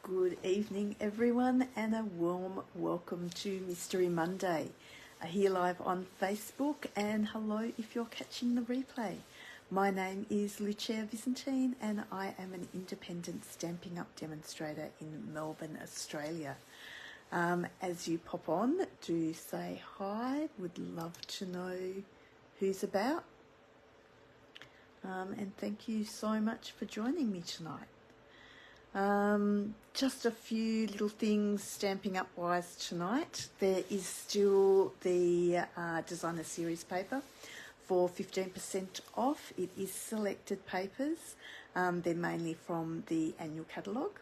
Good evening, everyone, and a warm welcome to Mystery Monday. Here live on Facebook, and hello if you're catching the replay. My name is Lucia Byzantine, and I am an independent Stampin' Up demonstrator in Melbourne, Australia. As you pop on, do say hi. Would love to know who's about. And thank you so much for joining me tonight. Just a few little things Stampin' Up wise tonight. There is still the designer series paper for 15% off. It is selected papers. They're mainly from the annual catalogue.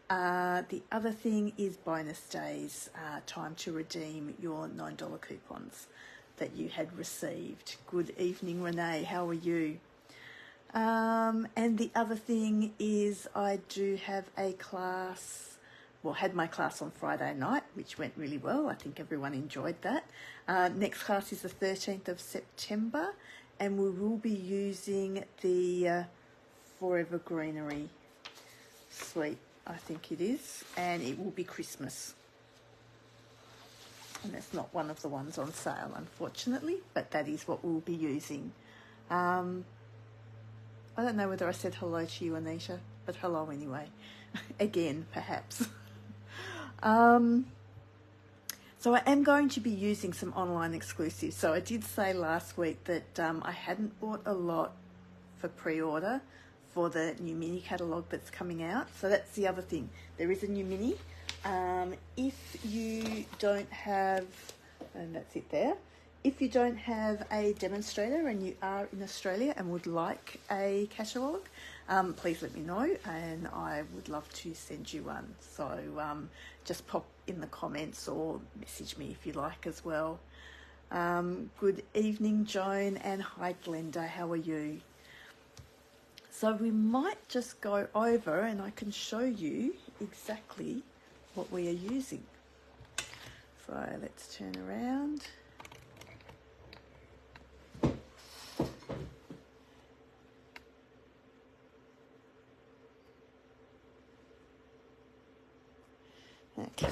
The other thing is bonus days, time to redeem your $9 coupons that you had received. Good evening, Renee. How are you? And the other thing is I do have a class, had my class on Friday night, which went really well. I think everyone enjoyed that. Next class is the 13th of September, and we will be using the Forever Greenery suite, I think it is, and it will be Christmas. And that's not one of the ones on sale, unfortunately, but that is what we'll be using. I don't know whether I said hello to you, Anita, but hello anyway. Again, perhaps. So I am going to be using some online exclusives. So I did say last week that I hadn't bought a lot for pre-order for the new mini catalogue that's coming out. So that's the other thing. There is a new mini. If you don't have, and that's it there. If you don't have a demonstrator and you are in Australia and would like a catalogue, please let me know and I would love to send you one. So just pop in the comments or message me if you like as well. Good evening, Joan, and hi, Glenda. How are you? So we might just go over and I can show you exactly what we are using. So let's turn around. Okay.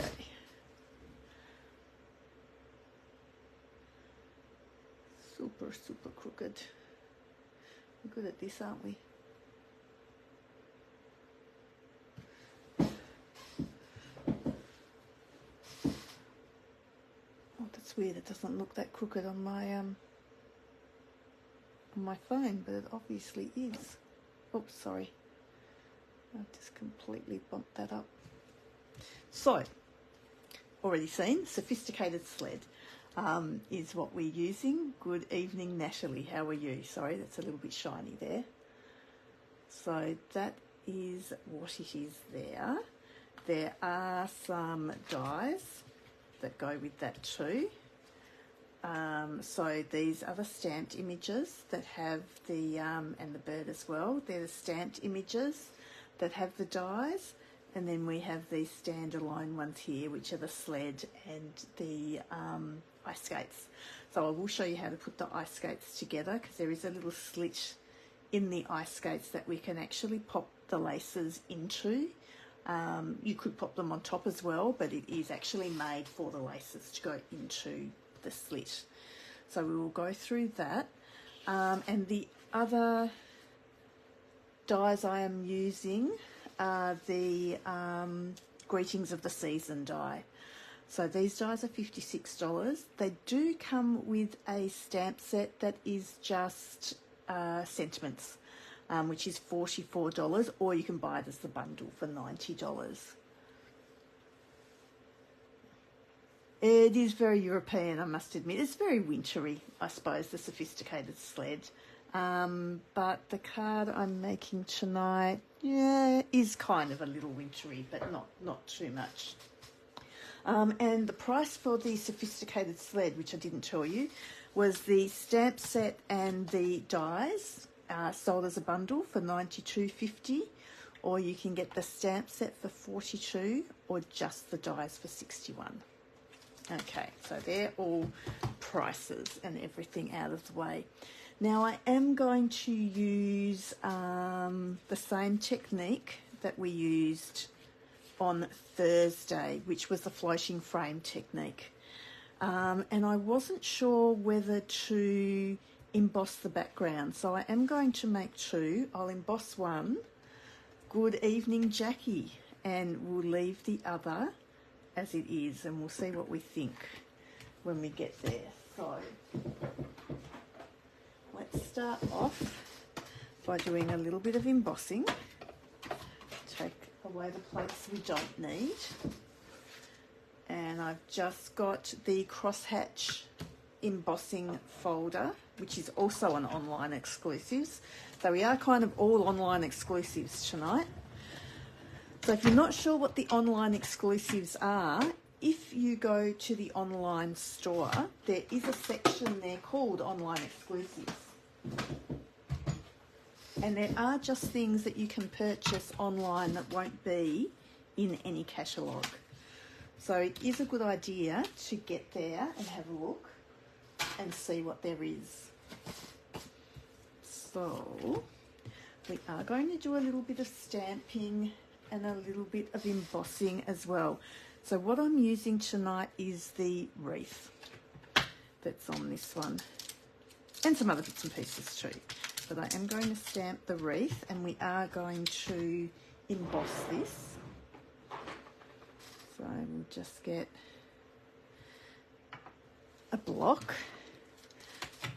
Super crooked. We're good at this, aren't we? Oh, that's weird. It doesn't look that crooked on my phone, but it obviously is. Oops, sorry. I've just completely bumped that up. So, already seen, Sophisticated Sled is what we're using. Good evening, Natalie. How are you? Sorry, that's a little bit shiny there. So that is what it is there. There are some dies that go with that too. So these are the stamped images that have the, and the bird as well. They're the stamped images that have the dies. And then we have these standalone ones here, which are the sled and the ice skates. So I will show you how to put the ice skates together because there is a little slit in the ice skates that we can actually pop the laces into. You could pop them on top as well, but it is actually made for the laces to go into the slit. So we will go through that. And the other dies I am using the Greetings of the Season die. So these dies are $56. They do come with a stamp set that is just sentiments, which is $44, or you can buy it as the bundle for $90. It is very European, I must admit. It's very wintry, I suppose, the Sophisticated Sled. But the card I'm making tonight, is kind of a little wintry, but not too much. And the price for the Sophisticated Sled, which I didn't tell you, was the stamp set and the dies sold as a bundle for $92.50, or you can get the stamp set for $42, or just the dies for $61. Okay, so they're all prices and everything out of the way. Now I am going to use the same technique that we used on Thursday, which was the floating frame technique. And I wasn't sure whether to emboss the background, so I am going to make two. I'll emboss one, Good Evening Jackie, and we'll leave the other as it is, and we'll see what we think when we get there. So let's start off by doing a little bit of embossing. Take away the plates we don't need. And I've just got the crosshatch embossing folder, which is also an online exclusives. So we are kind of all online exclusives tonight. So if you're not sure what the online exclusives are, if you go to the online store, there is a section there called online exclusives. And there are just things that you can purchase online that won't be in any catalogue. So it is a good idea to get there and have a look and see what there is. So we are going to do a little bit of stamping and a little bit of embossing as well. So what I'm using tonight is the wreath that's on this one, and some other bits and pieces too. But I am going to stamp the wreath, and we are going to emboss this. So we'll just get a block.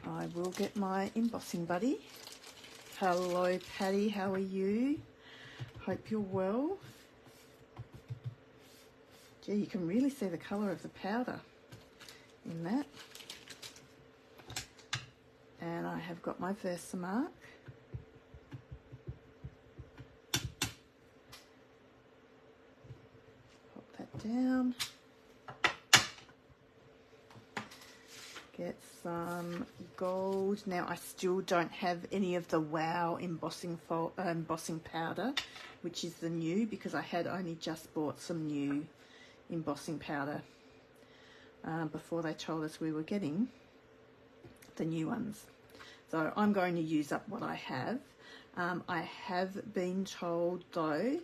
I will get my embossing buddy. Hello Patty, how are you? Hope you're well. Gee, you can really see the colour of the powder in that. And I have got my Versamark. Down, get some gold. Now I still don't have any of the Wow embossing powder, which is the new, because I had only just bought some new embossing powder before they told us we were getting the new ones. So I'm going to use up what I have. I have been told though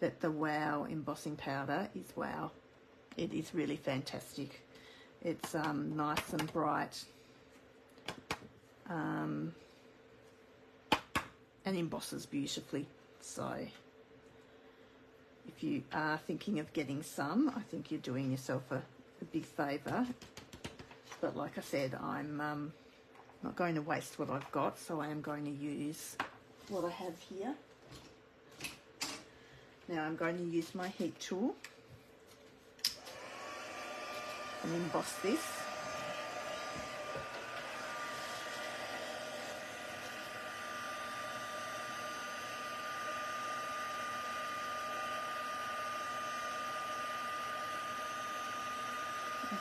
that the Wow embossing powder is wow. It is really fantastic. It's nice and bright and embosses beautifully. So if you are thinking of getting some, I think you're doing yourself a big favour. But like I said, I'm not going to waste what I've got, so I am going to use what I have here. Now I'm going to use my heat tool and emboss this.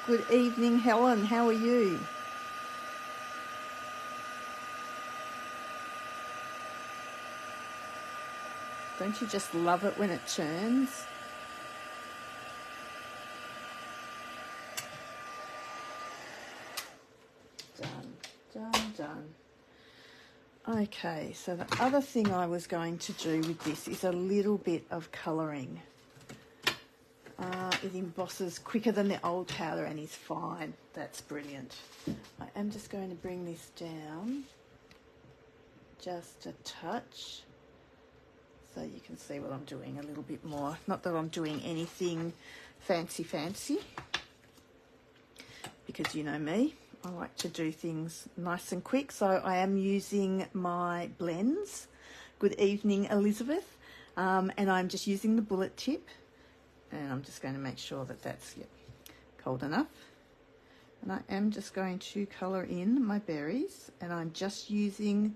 Good evening, Helen. How are you? Don't you just love it when it churns? Done. Okay, so the other thing I was going to do with this is a little bit of colouring. It embosses quicker than the old powder and is fine. That's brilliant. I am just going to bring this down just a touch, so you can see what I'm doing a little bit more. Not that I'm doing anything fancy, because you know me, I like to do things nice and quick. So I am using my blends. Good evening, Elizabeth. And I'm just using the bullet tip, and I'm just going to make sure that that's cold enough. And I am just going to colour in my berries, and I'm just using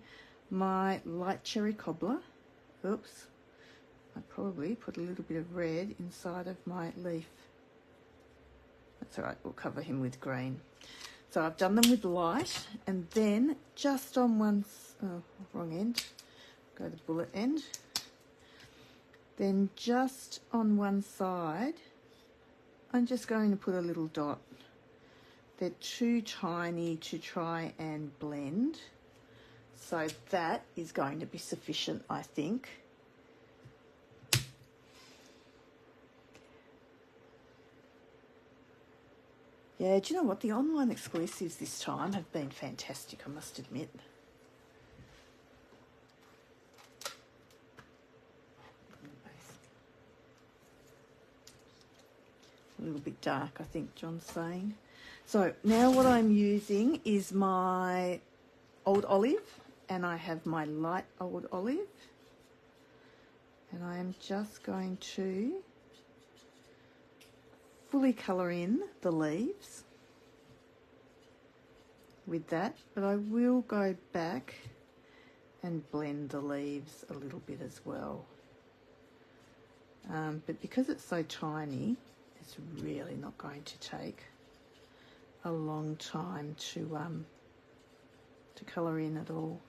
my light cherry cobbler. Oops. I probably put a little bit of red inside of my leaf. That's all right, we'll cover him with green. So I've done them with light, and then just on one, wrong end, go the bullet end. Then just on one side, I'm just going to put a little dot. They're too tiny to try and blend, so that is going to be sufficient, I think. Yeah, do you know what? The online exclusives this time have been fantastic, I must admit. A little bit dark, I think John's saying. So now what I'm using is my Old Olive, and I have my light Old Olive. And I am just going to fully colour in the leaves with that, but I will go back and blend the leaves a little bit as well. But because it's so tiny, it's really not going to take a long time to colour in at all.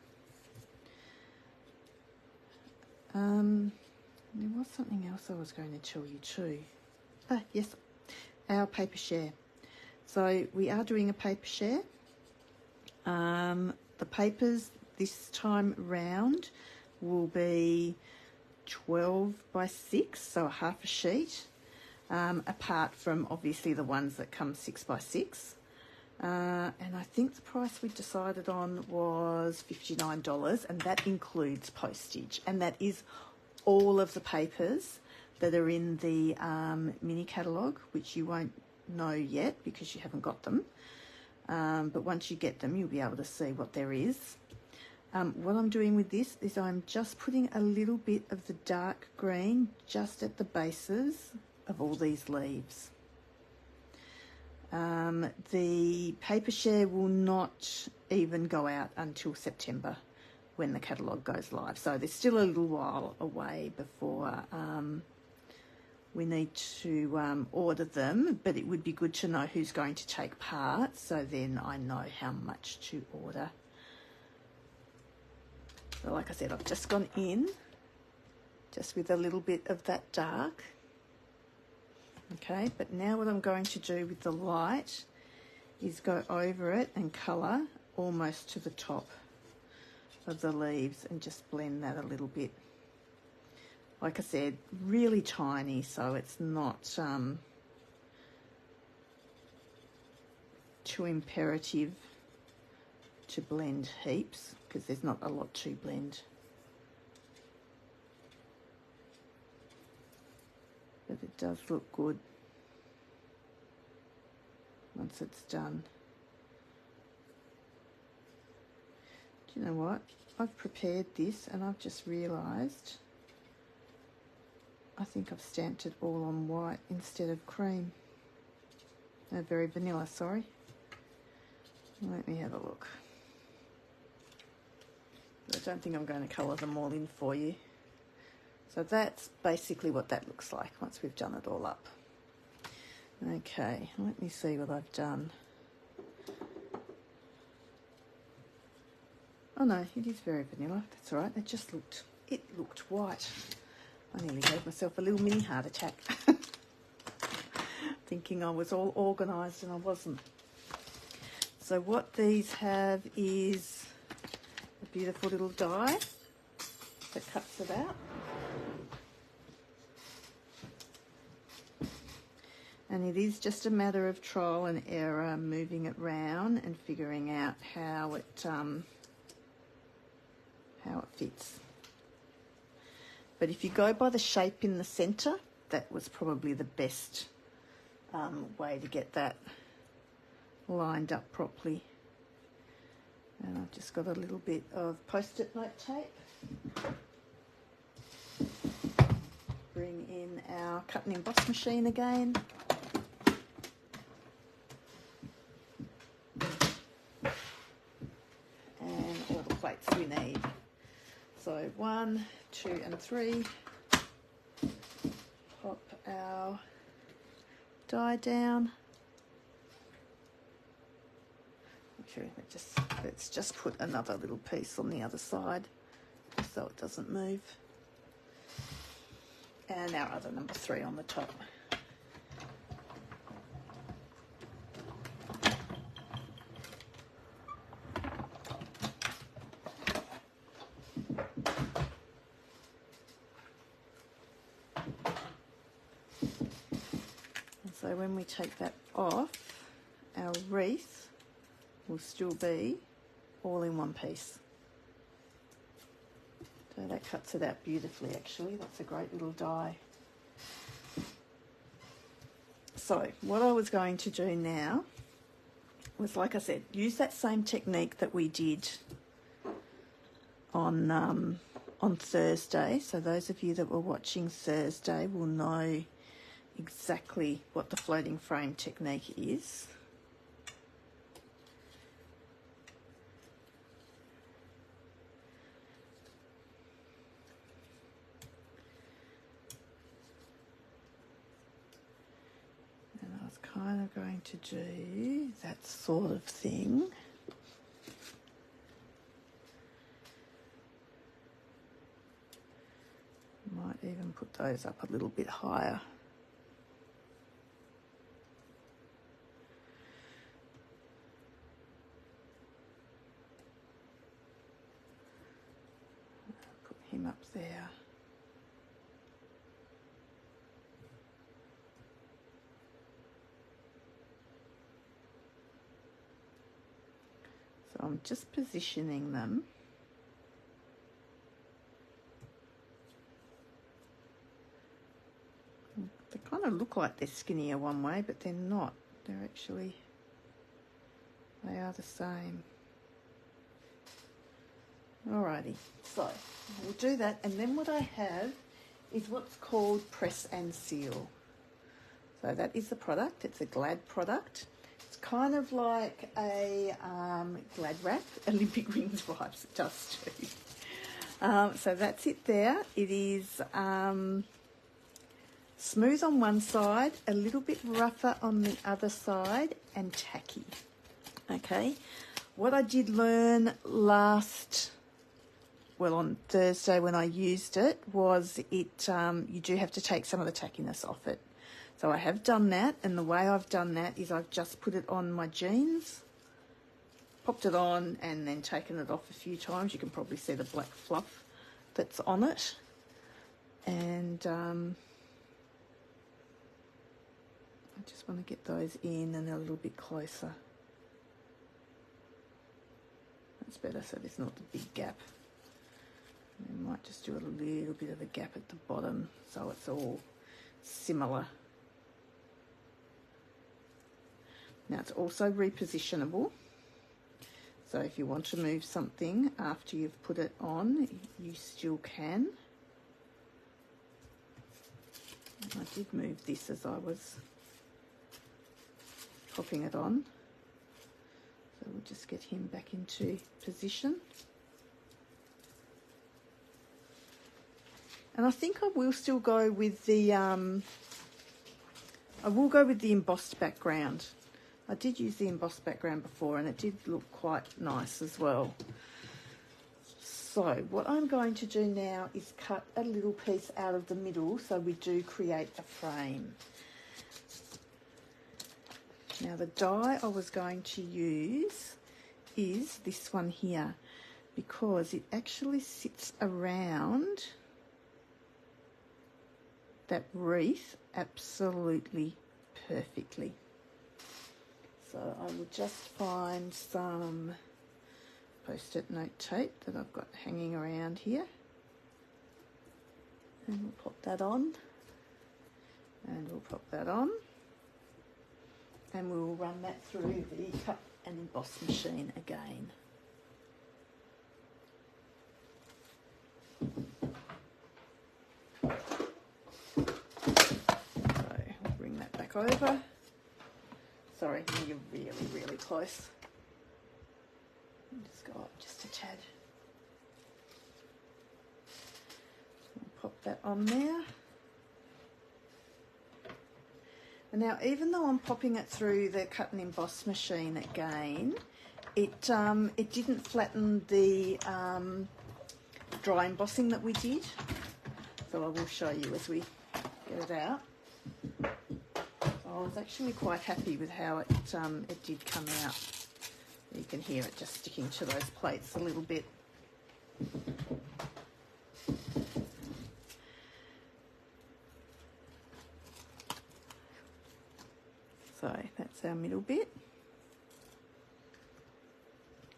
There was something else I was going to tell you too. Yes, our paper share. So we are doing a paper share. The papers this time round will be 12 by 6, so half a sheet, apart from obviously the ones that come 6 by 6. And I think the price we decided on was $59, and that includes postage, and that is all of the papers that are in the mini catalogue, which you won't know yet because you haven't got them. But once you get them, you'll be able to see what there is. What I'm doing with this is I'm just putting a little bit of the dark green just at the bases of all these leaves. The paper share will not even go out until September when the catalogue goes live. So there's still a little while away before we need to order them, but it would be good to know who's going to take part, so then I know how much to order. So like I said, I've just gone in just with a little bit of that dark. Okay, but now what I'm going to do with the light is go over it and colour almost to the top of the leaves and just blend that a little bit. Like I said, really tiny, so it's not too imperative to blend heaps because there's not a lot to blend. But it does look good once it's done. Do you know what? I've prepared this and I've just realised I think I've stamped it all on white instead of cream. No, very vanilla, sorry. Let me have a look. I don't think I'm going to colour them all in for you. So that's basically what that looks like once we've done it all up. Okay, let me see what I've done. Oh no, it is very vanilla. That's all right. It looked white. I nearly gave myself a little mini heart attack. Thinking I was all organised and I wasn't. So what these have is a beautiful little die that cuts it out. And it is just a matter of trial and error, moving it round and figuring out how it fits. But if you go by the shape in the centre, that was probably the best way to get that lined up properly. And I've just got a little bit of post-it note tape. Bring in our cut and emboss machine again. And all the plates we need. So 1, 2 and 3. Pop our die down. Okay, let's just put another little piece on the other side so it doesn't move. And our other number 3 on the top. And so when we take that off, our wreath will still be all in one piece. So that cuts it out beautifully actually. That's a great little die. So what I was going to do now was, like I said, use that same technique that we did on Thursday. So those of you that were watching Thursday will know exactly what the floating frame technique is. And I was kind of going to do that sort of thing. Might even put those up a little bit higher. Put him up there. So I'm just positioning them. They kind of look like they're skinnier one way, but they're not. They're actually, they are the same. Alrighty, so we'll do that, and then what I have is what's called press and seal. So that is the product. It's a Glad product. It's kind of like a Glad wrap. Olympic rings vibes, it does too. So that's it there. It is smooth on one side, a little bit rougher on the other side, and tacky. Okay, what I did learn on Thursday when I used it was you do have to take some of the tackiness off it. So I have done that, and the way I've done that is I've just put it on my jeans, popped it on, and then taken it off a few times. You can probably see the black fluff that's on it. And I just want to get those in and a little bit closer. That's better, so there's not the big gap. We might just do a little bit of a gap at the bottom so it's all similar. Now it's also repositionable. So if you want to move something after you've put it on, you still can. I did move this as I was popping it on. So we'll just get him back into position. And I think I will still go with the embossed background. I did use the embossed background before, and it did look quite nice as well. So what I'm going to do now is cut a little piece out of the middle so we do create a frame. Now the die I was going to use is this one here, because it actually sits around that wreath absolutely perfectly. So I will just find some post-it note tape that I've got hanging around here, and we'll pop that on, and we'll pop that on, and we'll run that through the cut and emboss machine again. So I'll bring that back over. Sorry, you're really, really close. Just go up just a tad. I'll pop that on there. And now, even though I'm popping it through the cut and emboss machine again, it didn't flatten the dry embossing that we did. So I will show you as we get it out. I was actually quite happy with how it did come out. You can hear it just sticking to those plates a little bit. So that's our middle bit.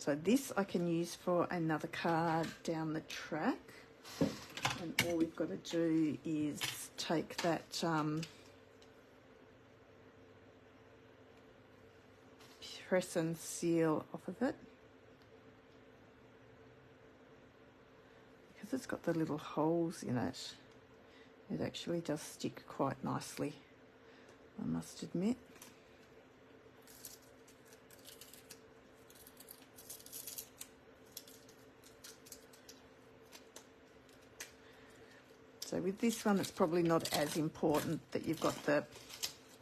So this I can use for another card down the track. And all we've got to do is take that press and seal off of it. Because it's got the little holes in it, it actually does stick quite nicely, I must admit. So with this one, it's probably not as important that you've got the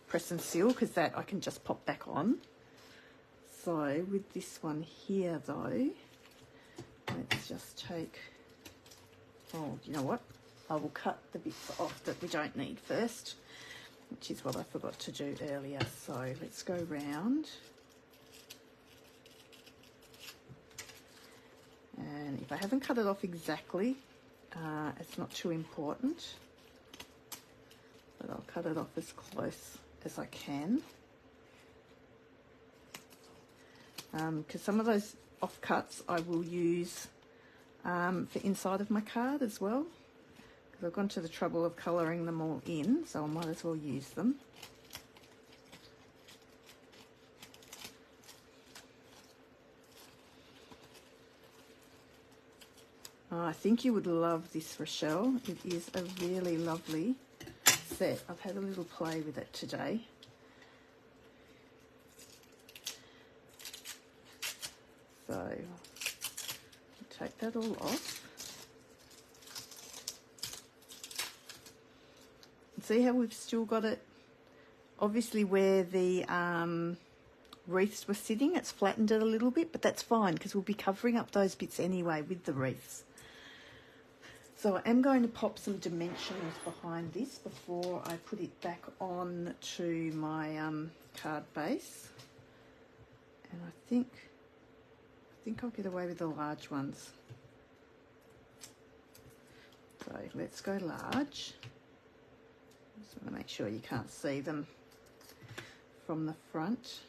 press and seal, because that I can just pop back on. So with this one here though, let's just take, oh, you know what? I will cut the bits off that we don't need first, which is what I forgot to do earlier. So let's go round. And if I haven't cut it off exactly, it's not too important, but I'll cut it off as close as I can. Because some of those offcuts I will use for inside of my card as well, because I've gone to the trouble of colouring them all in, so I might as well use them. I think you would love this, Rochelle. It is a really lovely set. I've had a little play with it today. So take that all off. See how we've still got it, obviously where the wreaths were sitting, it's flattened it a little bit, but that's fine because we'll be covering up those bits anyway with the wreaths. So I am going to pop some dimensions behind this before I put it back on to my card base. And I think I'll get away with the large ones. So let's go large. Just want to make sure you can't see them from the front.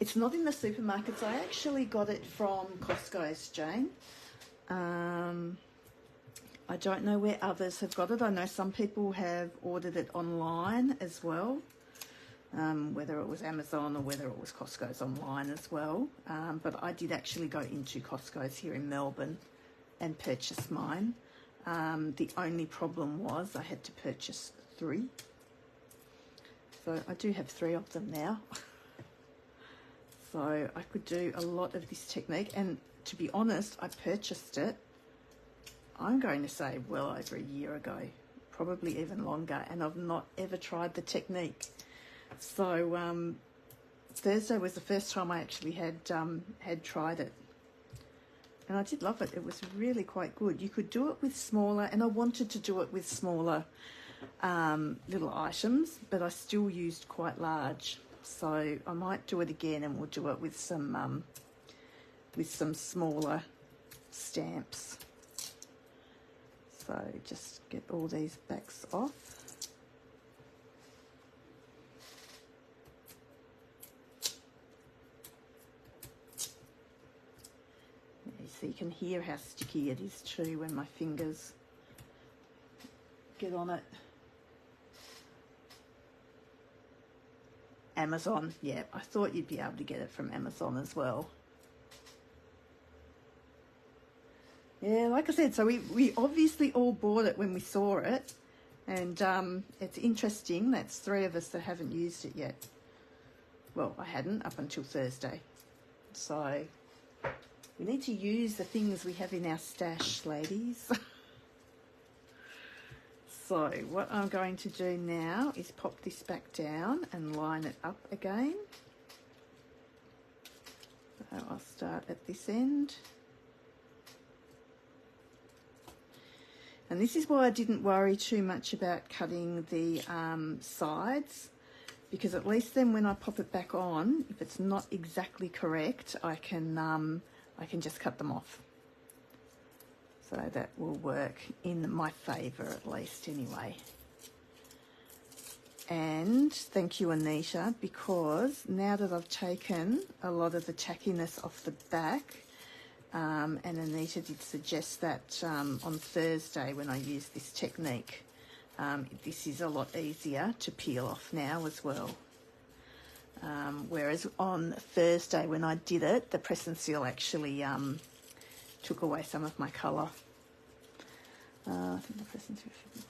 It's not in the supermarkets. I actually got it from Costco's, Jane. I don't know where others have got it. I know some people have ordered it online as well, whether it was Amazon or whether it was Costco's online as well. But I did actually go into Costco's here in Melbourne and purchase mine. The only problem was I had to purchase 3. So I do have 3 of them now. So I could do a lot of this technique, and to be honest, I purchased it, I'm going to say well over a year ago, probably even longer, and I've not ever tried the technique. So Thursday was the first time I actually had tried it, and I did love it. It was really quite good. You could do it with smaller, and I wanted to do it with smaller little items, but I still used quite large. So I might do it again, and we'll do it with some smaller stamps. So just get all these backs off. So you can hear how sticky it is too when my fingers get on it. Amazon, yeah, I thought you'd be able to get it from Amazon as well. Yeah, like I said, so we obviously all bought it when we saw it, and it's interesting, that's 3 of us that haven't used it yet. Well, I hadn't up until Thursday. So we need to use the things we have in our stash, ladies. So what I'm going to do now is pop this back down and line it up again. So I'll start at this end. And this is why I didn't worry too much about cutting the sides, because at least then when I pop it back on, if it's not exactly correct, I can just cut them off. So that will work in my favour at least anyway. And thank you, Anita, because now that I've taken a lot of the tackiness off the back, and Anita did suggest that on Thursday when I use this technique, this is a lot easier to peel off now as well. Whereas on Thursday when I did it, the press and seal actually took away some of my colour. I think the press and seal should be good.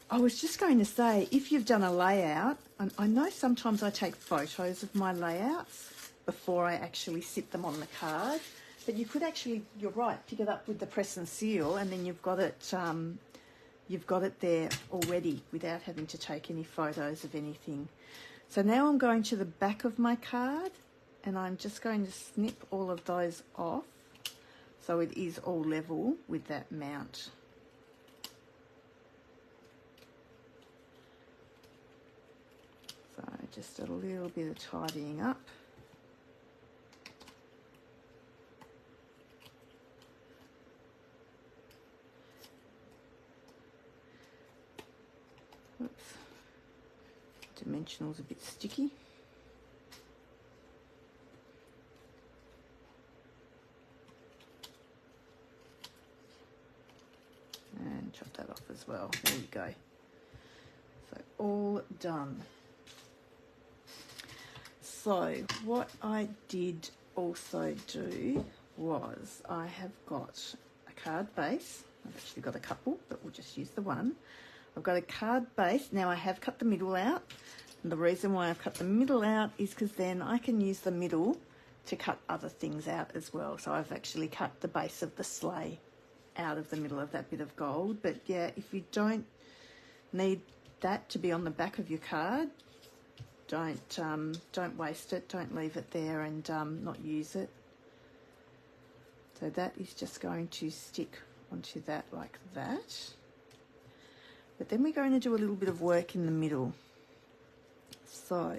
I was just going to say, if you've done a layout, I know sometimes I take photos of my layouts before I actually sit them on the card, but you could actually, you're right, pick it up with the press and seal, and then you've got it there already without having to take any photos of anything. So now I'm going to the back of my card, and I'm just going to snip all of those off so it is all level with that mount. So just a little bit of tidying up. Oops. Dimensional's a bit sticky. And chop that off as well. There you go. So all done. So what I did also do was I have got a card base. I've actually got a couple, but we'll just use the one. I've got a card base. Now I have cut the middle out. And the reason why I've cut the middle out is because then I can use the middle to cut other things out as well. So I've actually cut the base of the sleigh out of the middle of that bit of gold. But yeah, if you don't need that to be on the back of your card, don't waste it, don't leave it there and not use it. So that is just going to stick onto that like that. But then we're going to do a little bit of work in the middle. So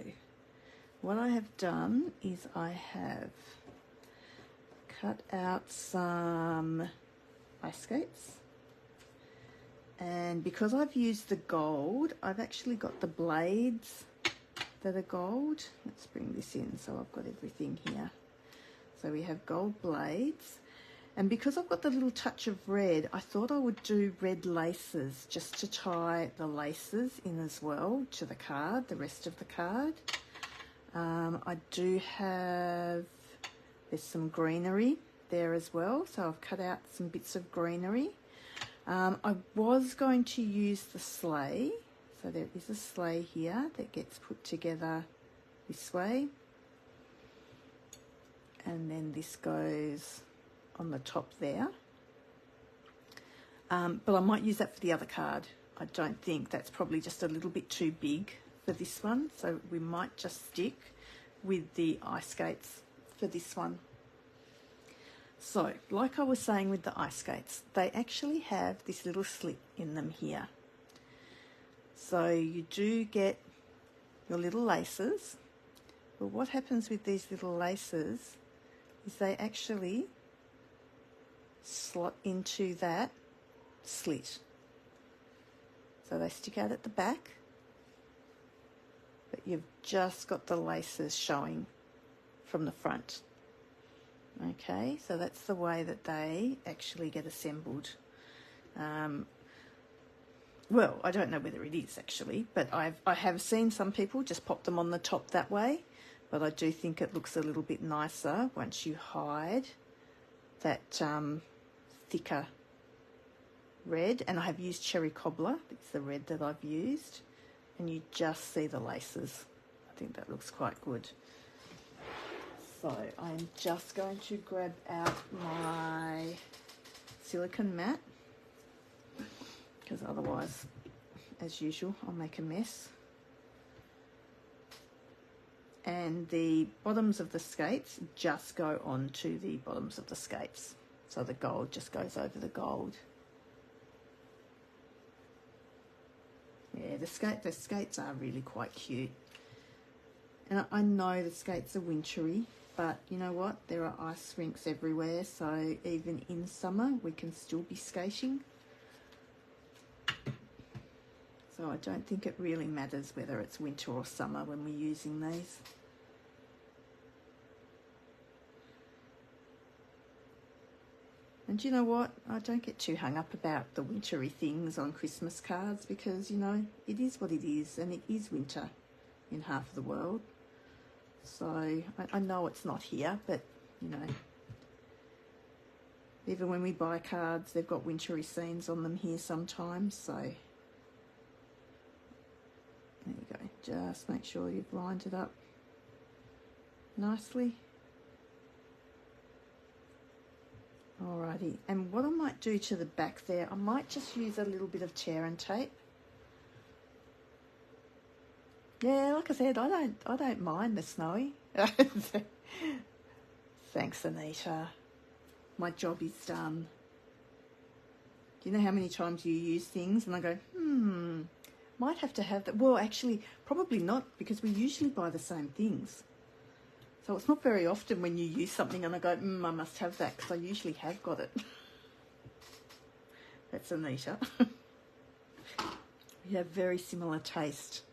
what I have done is I have cut out some ice skates. And because I've used the gold, I've actually got the blades that are gold. Let's bring this in so I've got everything here. So we have gold blades, and because I've got the little touch of red, I thought I would do red laces just to tie the laces in as well to the card, the rest of the card. I do have, there's some greenery there as well, so I've cut out some bits of greenery. I was going to use the sleigh. So there is a sleigh here that gets put together this way, and then this goes on the top there. But I might use that for the other card. I don't think that's probably just a little bit too big for this one, so we might just stick with the ice skates for this one. So, like I was saying with the ice skates, they actually have this little slit in them here. So you do get your little laces, but what happens with these little laces is they actually slot into that slit. So they stick out at the back, but you've just got the laces showing from the front. Okay, so that's the way that they actually get assembled. Well, I don't know whether it is actually, but I have seen some people just pop them on the top that way, but I do think it looks a little bit nicer once you hide that thicker red. And I have used cherry cobbler, it's the red that I've used, and you just see the laces. I think that looks quite good. So I'm just going to grab out my silicone mat, because otherwise, as usual, I'll make a mess. And the bottoms of the skates just go onto the bottoms of the skates. So the gold just goes over the gold. Yeah, the skates are really quite cute. And I know the skates are wintry, but you know what? There are ice rinks everywhere, so even in summer we can still be skating. So I don't think it really matters whether it's winter or summer when we're using these. And you know what? I don't get too hung up about the wintry things on Christmas cards because, you know, it is what it is, and it is winter in half of the world. So I know it's not here, but, you know, even when we buy cards, they've got wintry scenes on them here sometimes. So there you go. Just make sure you've lined it up nicely. Alrighty, and what I might do to the back there, I might just use a little bit of tear and tape. Yeah, like I said, I don't mind the snowy. Thanks, Anita. My job is done. Do you know how many times you use things and I go, might have to have that. Well, actually, probably not, because we usually buy the same things. So it's not very often when you use something and I go, I must have that, because I usually have got it. That's Anita. We have very similar taste.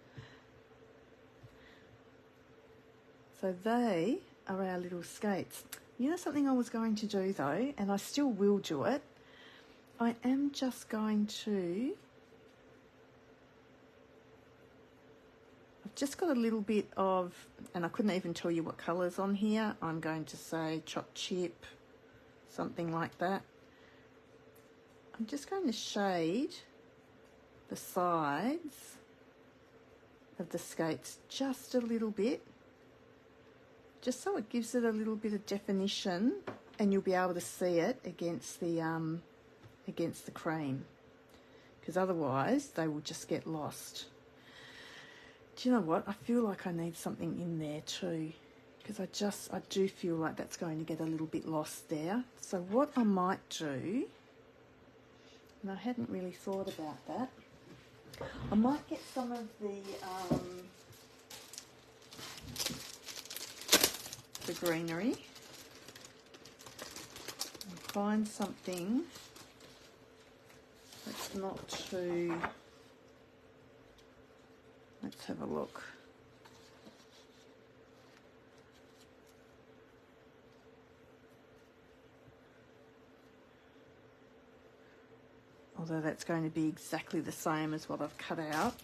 So they are our little skates. You know something I was going to do though, and I still will do it. I am just going to... I've just got a little bit of, and I couldn't even tell you what colours on here. I'm going to say chopped chip, something like that. I'm just going to shade the sides of the skates just a little bit, just so it gives it a little bit of definition, and you'll be able to see it against the cream, because otherwise they will just get lost. Do you know what? I feel like I need something in there too, because I do feel like that's going to get a little bit lost there. So what I might do, and I hadn't really thought about that, I might get some of the greenery and find something that's not too... Let's have a look. Although that's going to be exactly the same as what I've cut out.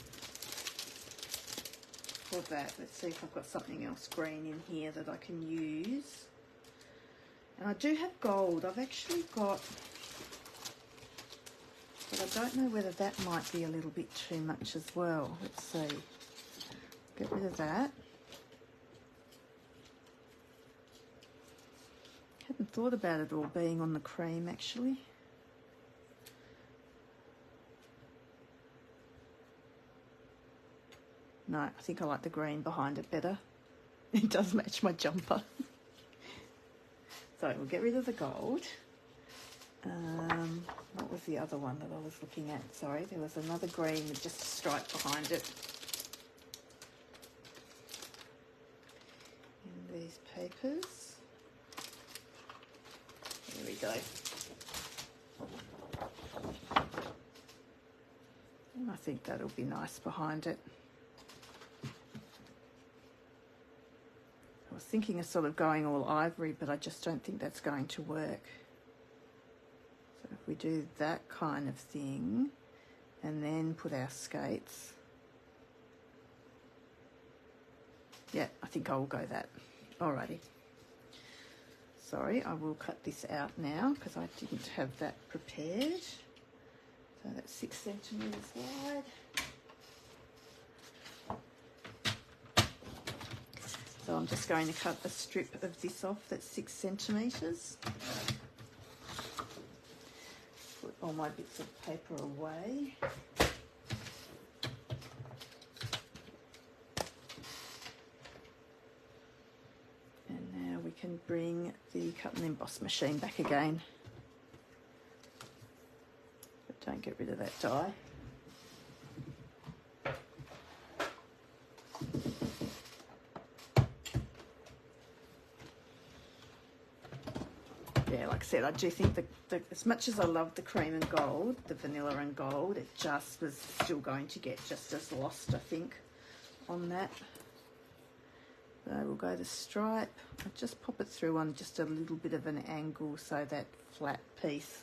For that, let's see if I've got something else green in here that I can use. And I do have gold. I've actually got... But I don't know whether that might be a little bit too much as well. Let's see. Get rid of that. Hadn't thought about it all being on the cream actually. No, I think I like the green behind it better. It does match my jumper. So we'll get rid of the gold. What was the other one that I was looking at? Sorry, there was another green with just a stripe behind it. In these papers. There we go. And I think that'll be nice behind it. I was thinking of sort of going all ivory, but I just don't think that's going to work. If we do that kind of thing and then put our skates, yeah, I think I will go that. Alrighty. Sorry, I will cut this out now because I didn't have that prepared. So that's 6 centimetres wide. So I'm just going to cut a strip of this off that's 6 centimetres. Put all my bits of paper away. And now we can bring the cut and emboss machine back again. But don't get rid of that die. Yeah, like I said, I do think the as much as I love the cream and gold, the vanilla and gold, it just was still going to get just as lost, I think, on that. So we'll go the stripe. I'll just pop it through on just a little bit of an angle so that flat piece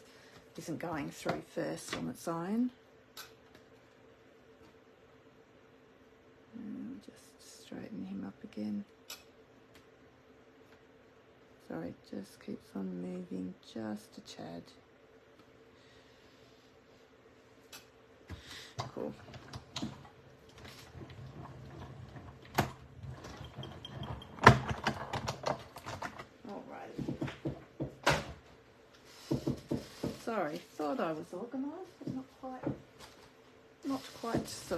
isn't going through first on its own. And just straighten him up again. Sorry, it just keeps on moving just a tad. Cool. Alrighty. Sorry, thought I was organised, but not quite so.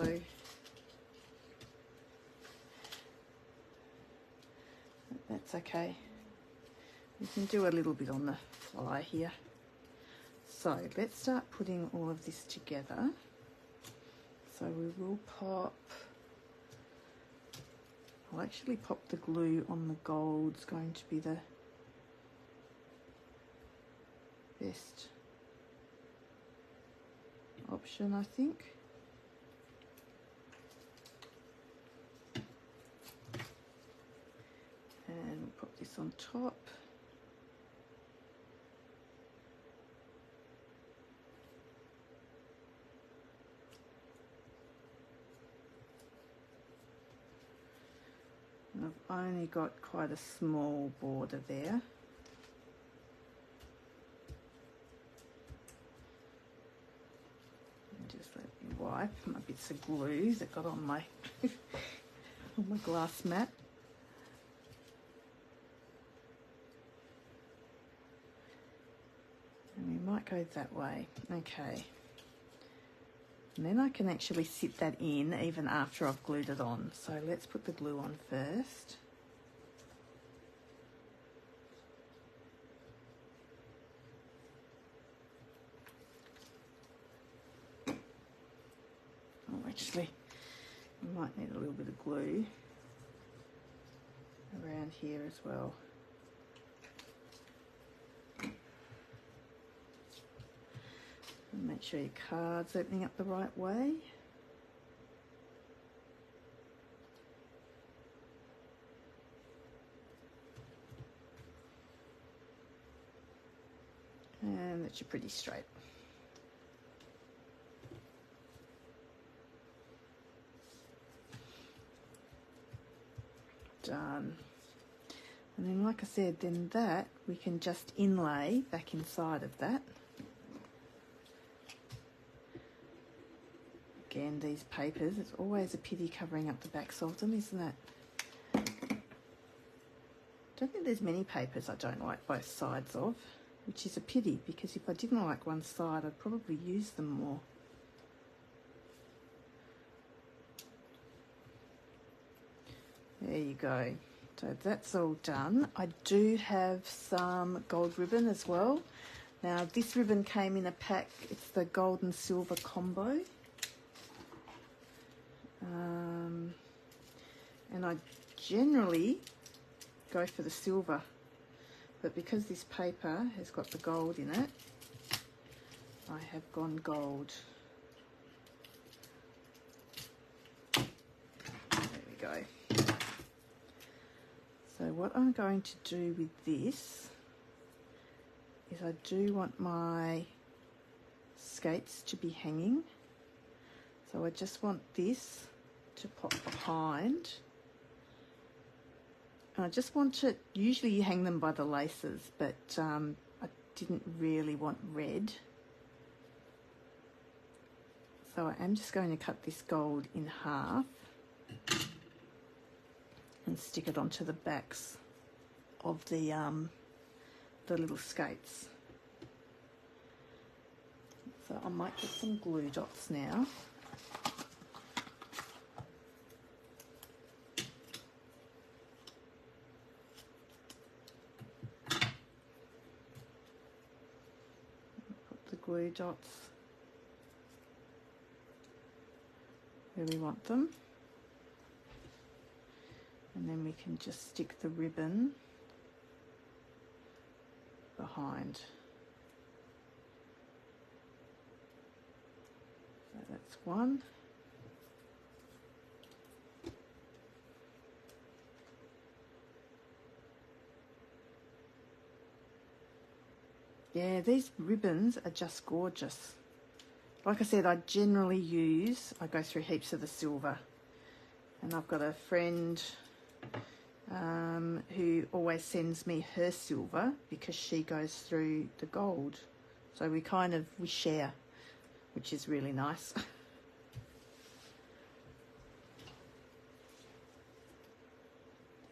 But that's okay. You can do a little bit on the fly here. So let's start putting all of this together. So we will pop, I'll actually pop the glue on the gold. It's going to be the best option, I think. And we'll pop this on top. I've only got quite a small border there. And just let me wipe my bits of glue that got on my on my glass mat. And we might go that way. Okay. And then I can actually sit that in even after I've glued it on. So let's put the glue on first. Oh, actually, I might need a little bit of glue around here as well. And make sure your card's opening up the right way. And that should be pretty straight. Done. And then, like I said, then that we can just inlay back inside of that. Again, these papers, it's always a pity covering up the backs of them, isn't it? I don't think there's many papers I don't like both sides of, which is a pity, because if I didn't like one side, I'd probably use them more. There you go. So that's all done. I do have some gold ribbon as well. Now, this ribbon came in a pack. It's the gold and silver combo. And I generally go for the silver, but because this paper has got the gold in it, I have gone gold. There we go. So what I'm going to do with this is I do want my skates to be hanging. So I just want this to pop behind. And I just want to, usually you hang them by the laces, but I didn't really want red. So I am just going to cut this gold in half and stick it onto the backs of the little skates. So I might get some glue dots now. Put the glue dots where we want them. And then we can just stick the ribbon behind. So that's one. Yeah, these ribbons are just gorgeous. Like I said, I go through heaps of the silver. And I've got a friend who always sends me her silver because she goes through the gold. So we share, which is really nice.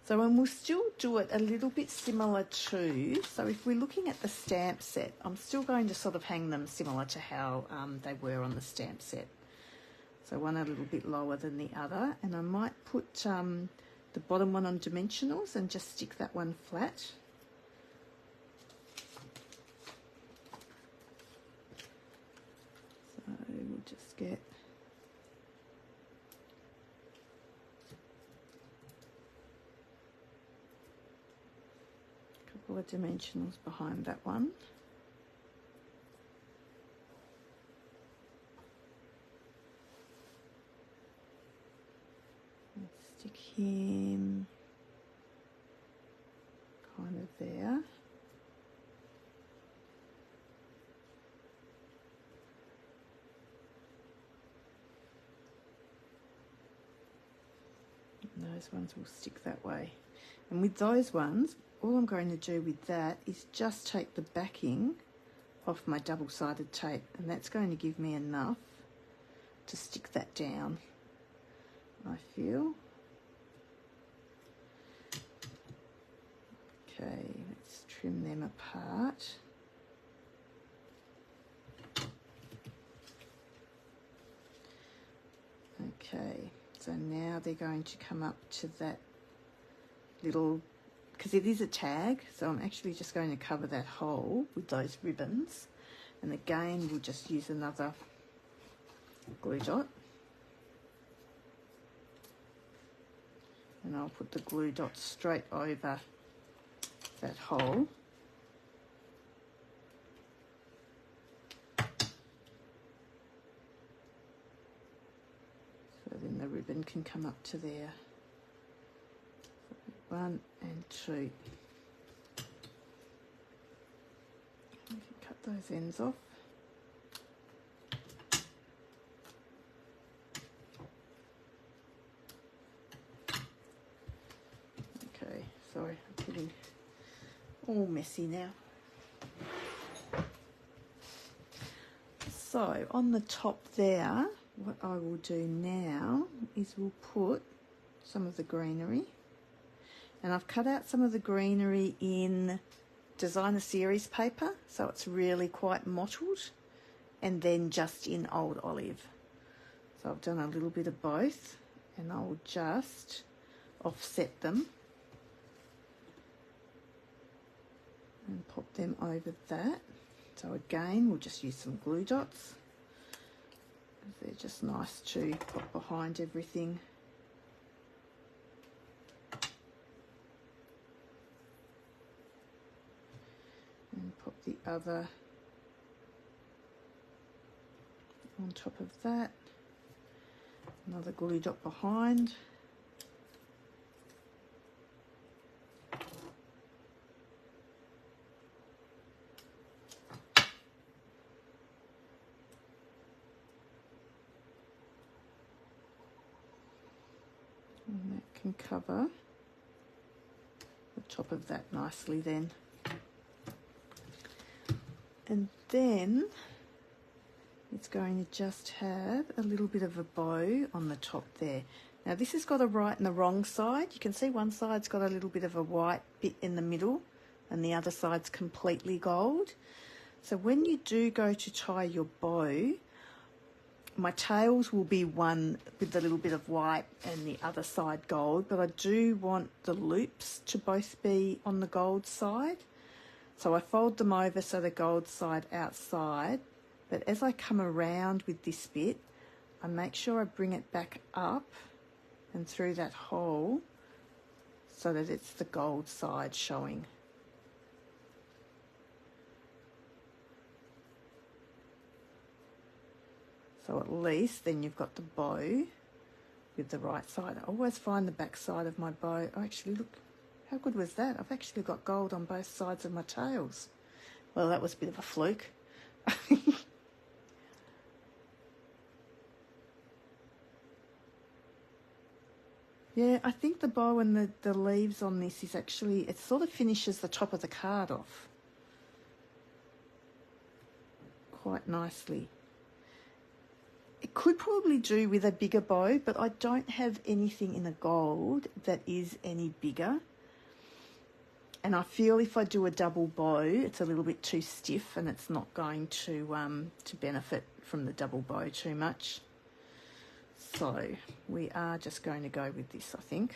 So, and we'll still do it a little bit similar to, so if we're looking at the stamp set, I'm still going to sort of hang them similar to how they were on the stamp set. So one a little bit lower than the other, and I might put the bottom one on dimensionals and just stick that one flat. So we'll just get of dimensionals behind that one. Let's stick him kind of there. And those ones will stick that way. And with those ones, all I'm going to do with that is just take the backing off my double-sided tape, and that's going to give me enough to stick that down, I feel. Okay, let's trim them apart. Okay, so now they're going to come up to that little, because it is a tag, so I'm actually just going to cover that hole with those ribbons, and again we'll just use another glue dot, and I'll put the glue dot straight over that hole. So then the ribbon can come up to there. 1 and 2. You can cut those ends off. Okay, sorry, I'm getting all messy now. So on the top there, what I will do now is we'll put some of the greenery. And I've cut out some of the greenery in designer series paper, so it's really quite mottled, and then just in old olive. So I've done a little bit of both, and I'll just offset them and pop them over that. So again, we'll just use some glue dots. They're just nice to pop behind everything. And pop the other on top of that. Another glue dot behind. And that can cover the top of that nicely then. And then it's going to just have a little bit of a bow on the top there. Now this has got a right and the wrong side. You can see one side's got a little bit of a white bit in the middle and the other side's completely gold. So when you do go to tie your bow, my tails will be one with a little bit of white and the other side gold, but I do want the loops to both be on the gold side. So I fold them over so the gold side outside, but as I come around with this bit, I make sure I bring it back up and through that hole so that it's the gold side showing. So at least then you've got the bow with the right side. I always find the back side of my bow, oh, actually look, how good was that? I've actually got gold on both sides of my tails. Well, that was a bit of a fluke. Yeah, I think the bow and the leaves on this is actually, it sort of finishes the top of the card off quite nicely. It could probably do with a bigger bow, but I don't have anything in the gold that is any bigger. And I feel if I do a double bow, it's a little bit too stiff and it's not going to benefit from the double bow too much. So we are just going to go with this, I think.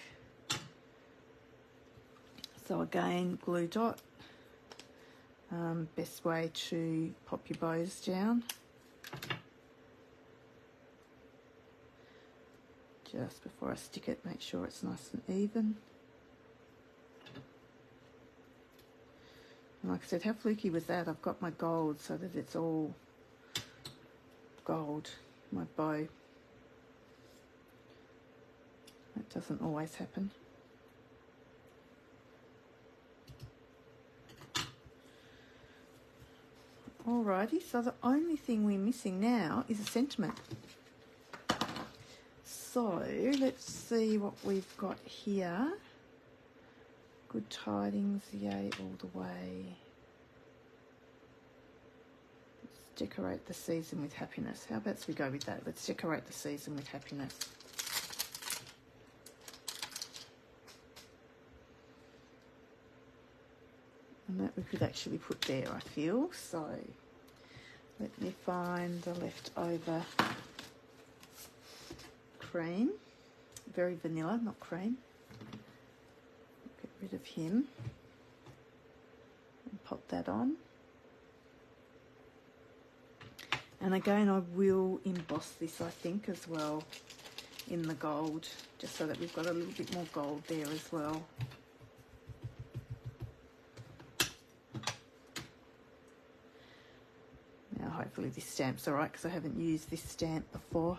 So again, glue dot. Best way to pop your bows down. Just before I stick it, make sure it's nice and even. And like I said, how fluky was that? I've got my gold so that it's all gold, my bow. That doesn't always happen. Alrighty, so the only thing we're missing now is a sentiment. So let's see what we've got here. Good tidings, yay all the way. Let's decorate the season with happiness. How about we go with that? Let's decorate the season with happiness. And that we could actually put there, I feel. So let me find the leftover cream. Very vanilla, not cream. Get rid of him. And pop that on. And again, I will emboss this, I think, as well in the gold, just so that we've got a little bit more gold there as well. Hopefully this stamp's all right because I haven't used this stamp before.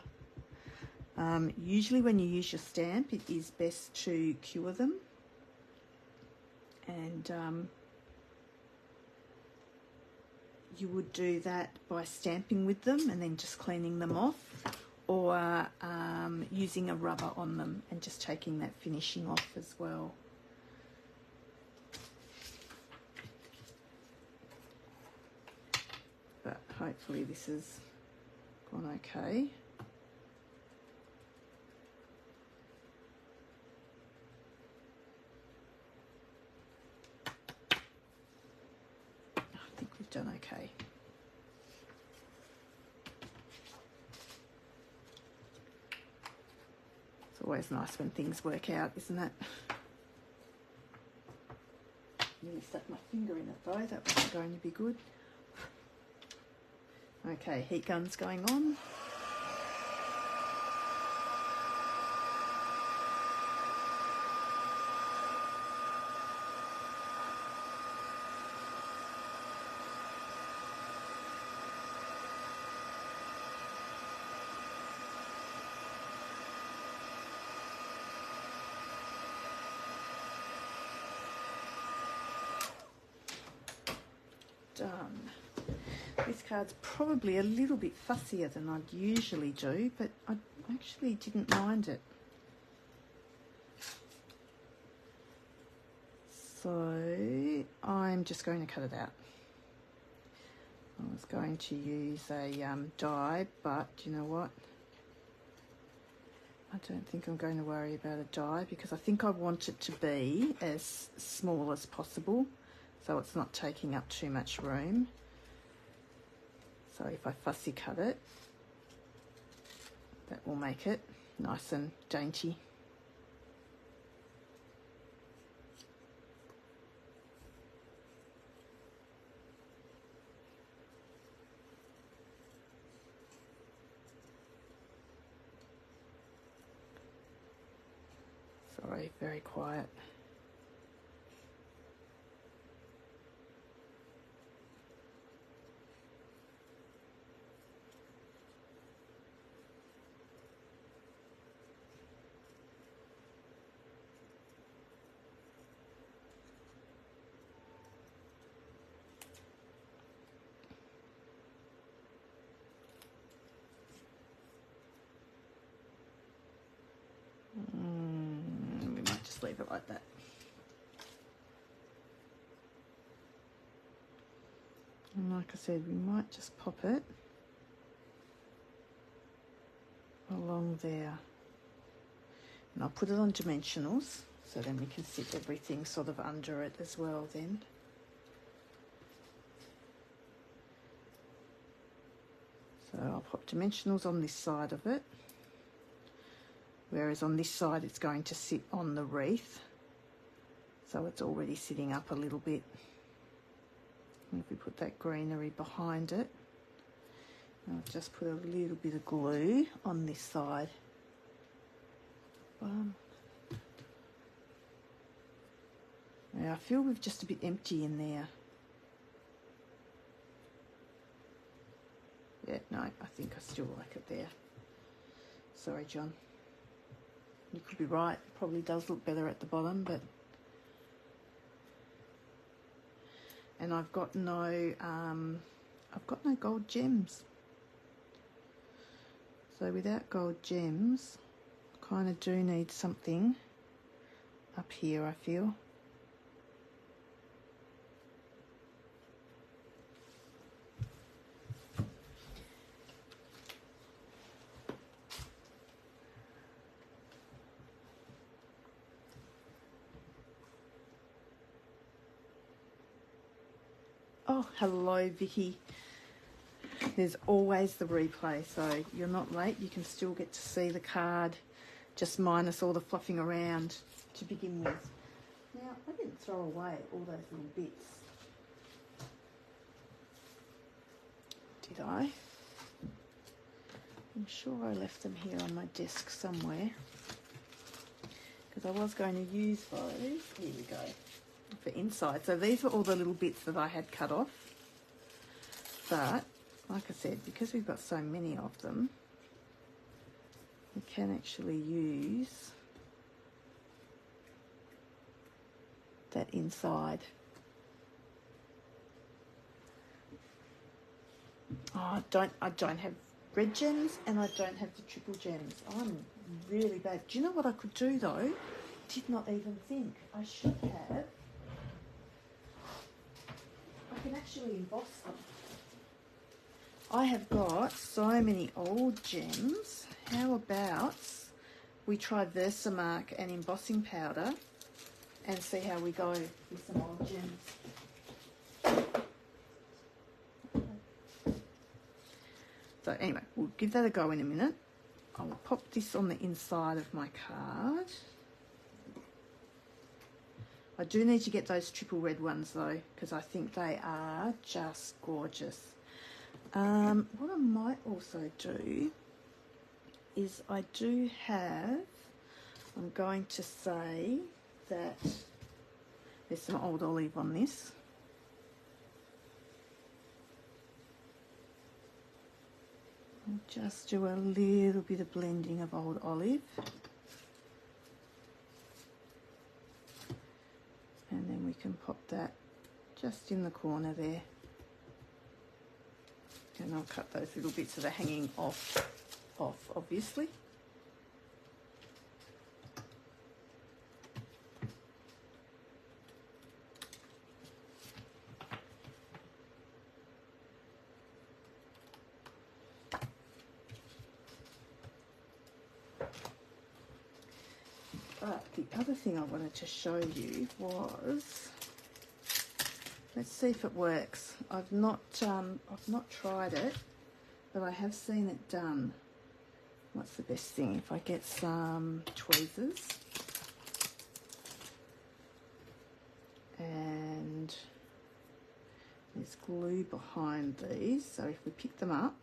Usually when you use your stamp, it is best to cure them. And you would do that by stamping with them and then just cleaning them off, or using a rubber on them and just taking that finishing off as well. But hopefully this has gone okay. I think we've done okay. It's always nice when things work out, isn't it? Nearly stuck my finger in it though, that wasn't going to be good. Okay, heat gun's going on. Done. This card's probably a little bit fussier than I'd usually do, but I actually didn't mind it. So I'm just going to cut it out. I was going to use a die, but you know what? I don't think I'm going to worry about a die because I think I want it to be as small as possible so it's not taking up too much room. So if I fussy cut it, that will make it nice and dainty. Sorry, very quiet. just leave it like that. And like I said, we might just pop it along there. And I'll put it on dimensionals, so then we can sit everything sort of under it as well then. So I'll pop dimensionals on this side of it, whereas on this side it's going to sit on the wreath, so it's already sitting up a little bit. And if we put that greenery behind it, I'll just put a little bit of glue on this side. Now I feel we're just a bit empty in there. Yeah, no, I think I still like it there. Sorry, John. You could be right. It probably does look better at the bottom, but... And I've got no gold gems. So without gold gems, I kind of do need something up here, I feel. Oh, hello, Vicky. There's always the replay, so you're not late. You can still get to see the card, just minus all the fluffing around to begin with. Now, I didn't throw away all those little bits. Did I? I'm sure I left them here on my desk somewhere, because I was going to use those. Here we go. For inside. So these were all the little bits that I had cut off, but like I said, because we've got so many of them, we can actually use that inside. Oh, I don't have red gems, and I don't have the triple gems. I'm really bad. Do you know what I could do though? Did not even think. I should have. I can actually emboss them. I have got so many old gems. How about we try Versamark and embossing powder and see how we go with some old gems. So anyway, we'll give that a go in a minute. I will pop this on the inside of my card. I do need to get those triple red ones though, because I think they are just gorgeous. What I might also do is I'm going to say that there's some old olive on this. I'll just do a little bit of blending of old olive. And then we can pop that just in the corner there. And I'll cut those little bits that are hanging off obviously. But the other thing I wanted to show you was, let's see if it works. I've not tried it, but I have seen it done. What's the best thing? If I get some tweezers and there's glue behind these, so if we pick them up,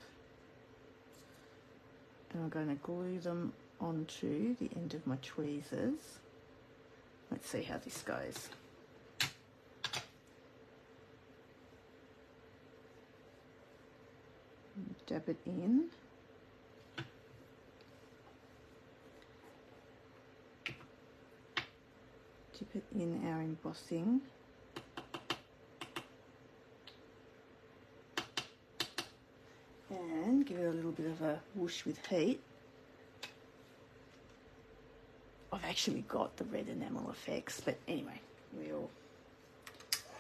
and I'm going to glue them onto the end of my tweezers. Let's see how this goes. Dab it in. Dip it in our embossing. And give it a little bit of a whoosh with heat. I've actually got the red enamel effects, but anyway, we'll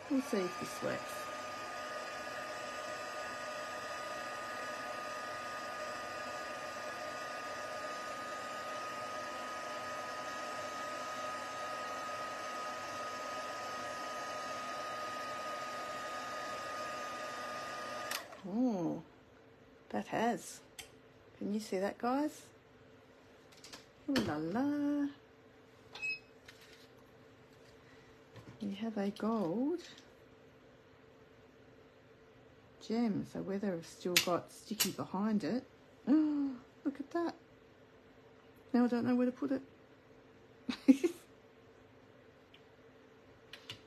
see if this works. Oh, that has. Can you see that, guys? Ooh la la. We have a gold gem, so whether I've still got sticky behind it. Oh, look at that. Now I don't know where to put it.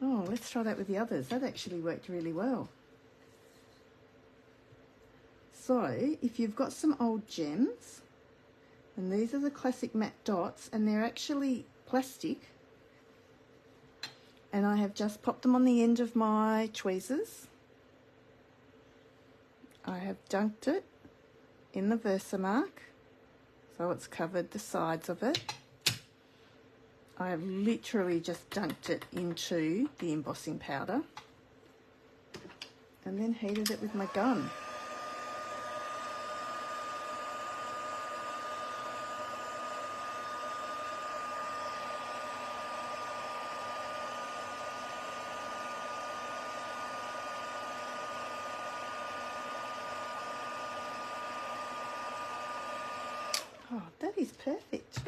Oh, let's try that with the others. That actually worked really well. So, if you've got some old gems, and these are the classic matte dots, and they're actually plastic, and I have just popped them on the end of my tweezers. I have dunked it in the Versamark, so it's covered the sides of it. I have literally just dunked it into the embossing powder and then heated it with my gun. Oh, that is perfect.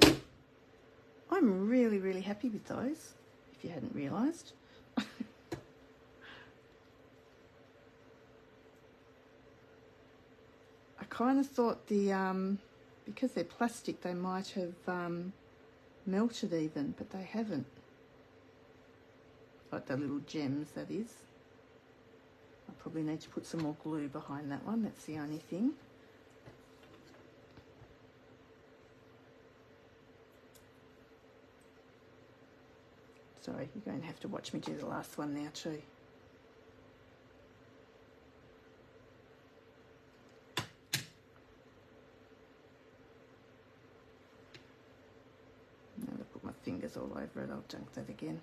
I'm really, really happy with those, if you hadn't realised. I kind of thought because they're plastic, they might have melted even, but they haven't. Like the little gems, that is. I probably need to put some more glue behind that one, that's the only thing. Sorry, you're going to have to watch me do the last one now too. Now I'll put my fingers all over it, I'll dunk that again.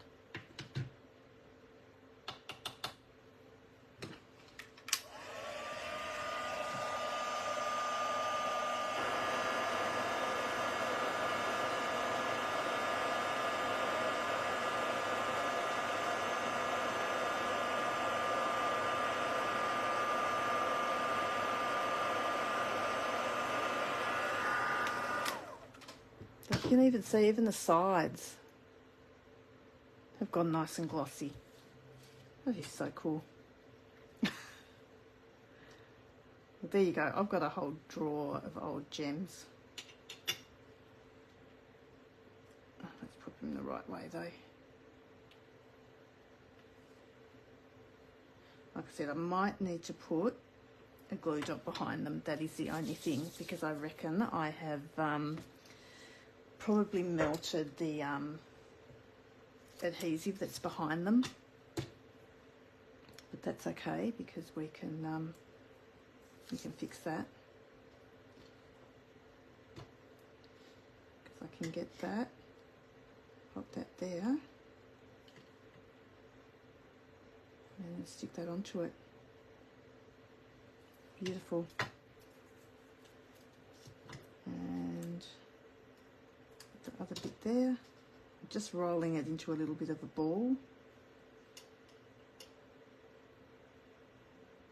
You can even see even the sides have gone nice and glossy. That is so cool. Well, there you go. I've got a whole drawer of old gems. Oh, let's put them the right way though. Like I said, I might need to put a glue dot behind them. That is the only thing, because I reckon I have probably melted the adhesive that's behind them, but that's okay because we can fix that. Because I can get that, pop that there, and then stick that onto it. Beautiful. And the other bit there, I'm just rolling it into a little bit of a ball,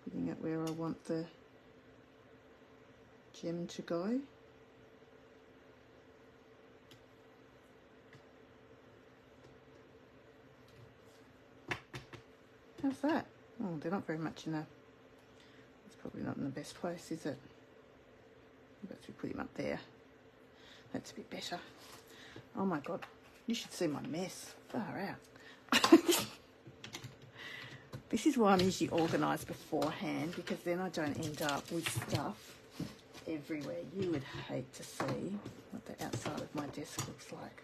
putting it where I want the gem to go. How's that? Oh, they're not very much in a, it's probably not in the best place, is it? Perhaps we put him up there. That's a bit better. Oh my God, you should see my mess. Far out. This is why I'm usually organised beforehand, because then I don't end up with stuff everywhere. You would hate to see what the outside of my desk looks like.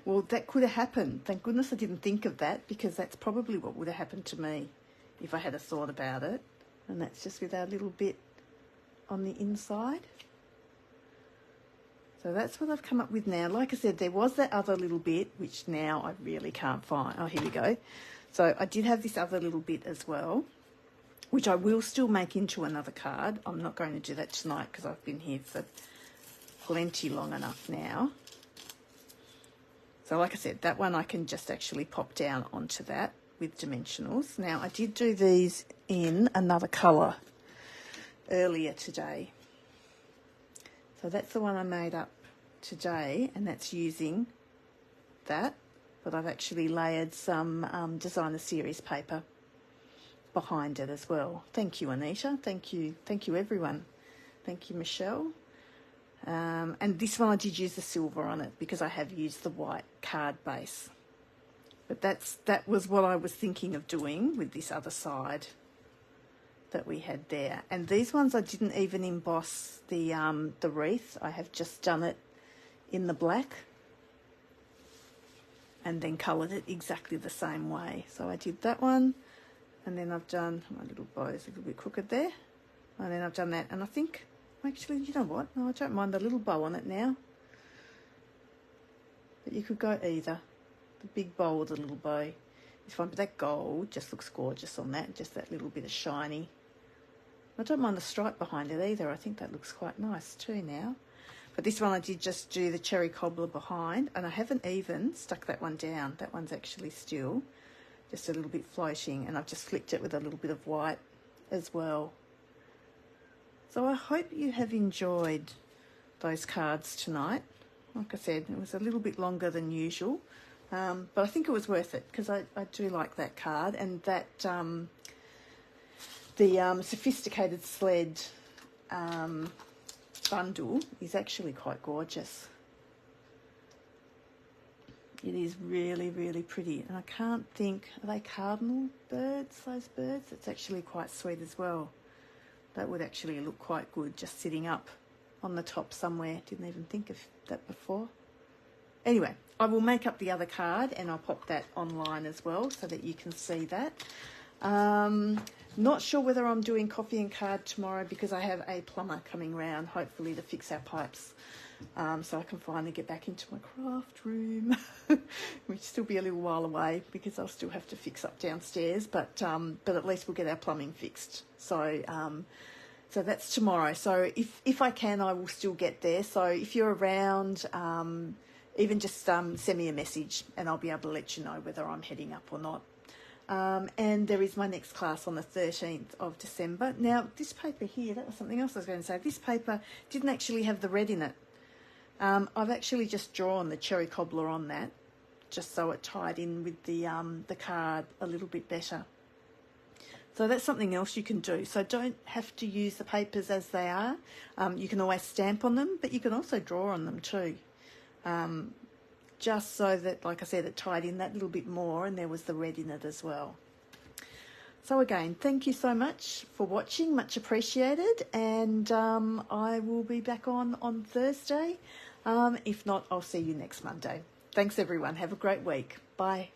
Well, that could have happened. Thank goodness I didn't think of that, because that's probably what would have happened to me if I had a thought about it. and that's just with our little bit on the inside. So that's what I've come up with now. Like I said, there was that other little bit, which now I really can't find. Oh, here we go. So I did have this other little bit as well, which I will still make into another card. I'm not going to do that tonight because I've been here for plenty long enough now. So like I said, that one I can just actually pop down onto that with dimensionals. Now I did do these in another colour earlier today. So that's the one I made up today, and that's using that, but I've actually layered some designer series paper behind it as well. Thank you, Anita. Thank you everyone. Thank you, Michelle. And this one I did use the silver on it because I have used the white card base. But that was what I was thinking of doing with this other side that we had there. And these ones I didn't even emboss the wreath. I have just done it in the black and then coloured it exactly the same way. So I did that one, and then I've done, my little bow is a little bit crooked there, and then I've done that, and I think, actually, you know what, no, I don't mind the little bow on it now, but you could go either, the big bow or the little bow is fine, but that gold just looks gorgeous on that, just that little bit of shiny. I don't mind the stripe behind it either. I think that looks quite nice too now. But this one I did just do the cherry cobbler behind, and I haven't even stuck that one down. That one's actually still just a little bit floating, and I've just flicked it with a little bit of white as well. So I hope you have enjoyed those cards tonight. Like I said, it was a little bit longer than usual, but I think it was worth it because I do like that card, and that the Sophisticated Sled bundle is actually quite gorgeous. It is really, really pretty. And I can't think, are they cardinal birds, those birds? It's actually quite sweet as well. That would actually look quite good just sitting up on the top somewhere. Didn't even think of that before. Anyway, I will make up the other card and I'll pop that online as well so that you can see that. Not sure whether I'm doing coffee and card tomorrow because I have a plumber coming round, hopefully to fix our pipes, so I can finally get back into my craft room, which will still be a little while away because I'll still have to fix up downstairs, but at least we'll get our plumbing fixed. So so that's tomorrow. So if I can, I will still get there. So if you're around, even just send me a message and I'll be able to let you know whether I'm heading up or not. And there is my next class on the 13th of December. Now, this paper here, that was something else I was going to say. This paper didn't actually have the red in it. I've actually just drawn the cherry cobbler on that, just so it tied in with the card a little bit better. So that's something else you can do. So don't have to use the papers as they are. You can always stamp on them, but you can also draw on them too. Just so that, like I said, it tied in that little bit more and there was the red in it as well. So again, thank you so much for watching, much appreciated, and I will be back on Thursday. If not, I'll see you next Monday. Thanks everyone, have a great week. Bye.